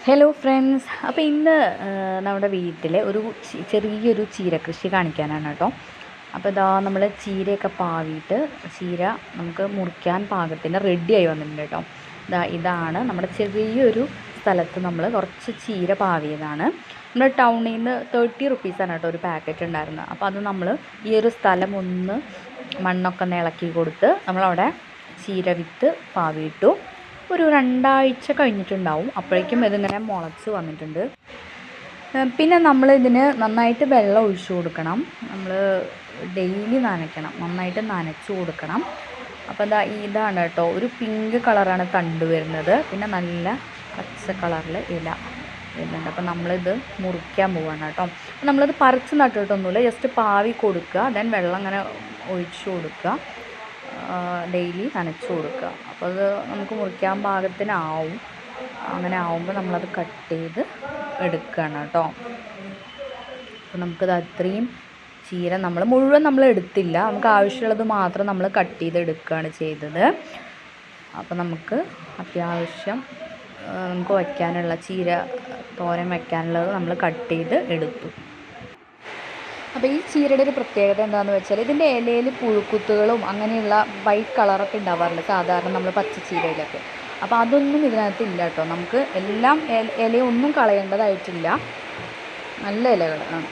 Hello friends, അപ്പോൾ ഇന്ന് നമ്മുടെ വീട്ടിൽ ഒരു ചെറിയൊരു ചീര കൃഷി കാണിക്കാനാണ് കേട്ടോ. അപ്പോൾ ഇതാ നമ്മൾ ചീരയൊക്കെ പാവിയിട്ട് ചീര നമുക്ക് മുറിക്കാൻ പാകത്തിന് റെഡിയായി വന്നിട്ടുണ്ട് കേട്ടോ. ഇതാണ് നമ്മുടെ ചെറിയൊരു സ്ഥലത്ത് നമ്മൾ കുറച്ച് ചീര പാവിയതാണ്. നമ്മുടെ ടൗണിൽ നിന്ന് 30 റുപ്പീസാണ് കേട്ടോ ഒരു പാക്കറ്റ് ഉണ്ടായിരുന്നത്. അപ്പോൾ അത് നമ്മൾ ഈ ഒരു സ്ഥലം ഒന്ന് മണ്ണൊക്കെ ഇളക്കി കൊടുത്ത് നമ്മളവിടെ ചീര വിത്ത് പാവിയിട്ടു. ഒരു 2 ആഴ്ച കഴിഞ്ഞിട്ടുണ്ടാവും. അപ്പോഴേക്കും ഇതിങ്ങനെ മുളച്ച് വന്നിട്ടുണ്ട്. പിന്നെ നമ്മൾ ഇതിന് നന്നായിട്ട് വെള്ളം ഒഴിച്ചു കൊടുക്കണം. നമ്മൾ ഡെയിലി നനയ്ക്കണം, നന്നായിട്ട് നനച്ചു കൊടുക്കണം. അപ്പോൾ ഇതാണ് കേട്ടോ, ഒരു പിങ്ക് കളറാണ് തണ്ട് വരുന്നത്. പിന്നെ നല്ല പച്ച കളറിൽ ഇല വരുന്നുണ്ട്. അപ്പോൾ നമ്മളിത് മുറിക്കാൻ പോവാണ് കേട്ടോ. നമ്മളത് പറിച്ച് നട്ടിട്ടൊന്നുമില്ല, ജസ്റ്റ് പാവി കൊടുക്കുക, ദെൻ വെള്ളം അങ്ങനെ ഒഴിച്ചു കൊടുക്കുക, ഡെയിലി നനച്ചു കൊടുക്കുക. അപ്പോൾ അത് നമുക്ക് മുറിക്കാൻ പാകത്തിനാവും. അങ്ങനെ ആവുമ്പോൾ നമ്മളത് കട്ട് ചെയ്ത് എടുക്കുകയാണ് കേട്ടോ. അപ്പോൾ നമുക്കത് അത്രയും ചീര നമ്മൾ മുഴുവൻ നമ്മൾ എടുത്തില്ല, നമുക്ക് ആവശ്യമുള്ളത് മാത്രം നമ്മൾ കട്ട് ചെയ്ത് എടുക്കുകയാണ് ചെയ്തത്. അപ്പോൾ നമുക്ക് അത്യാവശ്യം നമുക്ക് വയ്ക്കാനുള്ള ചീര തോരൻ വയ്ക്കാനുള്ളത് നമ്മൾ കട്ട് ചെയ്ത് എടുത്തു. അപ്പോൾ ഈ ചീരയുടെ ഒരു പ്രത്യേകത എന്താണെന്ന് വെച്ചാൽ ഇതിൻ്റെ ഇലയിൽ പുഴുക്കുത്തുകളും അങ്ങനെയുള്ള വൈറ്റ് കളറൊക്കെ ഉണ്ടാവാറുണ്ട് സാധാരണ നമ്മൾ പച്ചച്ചീരയിലൊക്കെ. അപ്പോൾ അതൊന്നും ഇതിനകത്ത് ഇല്ല കേട്ടോ. നമുക്ക് എല്ലാം ഇലയൊന്നും കളയേണ്ടതായിട്ടില്ല, നല്ല ഇലകളാണ്.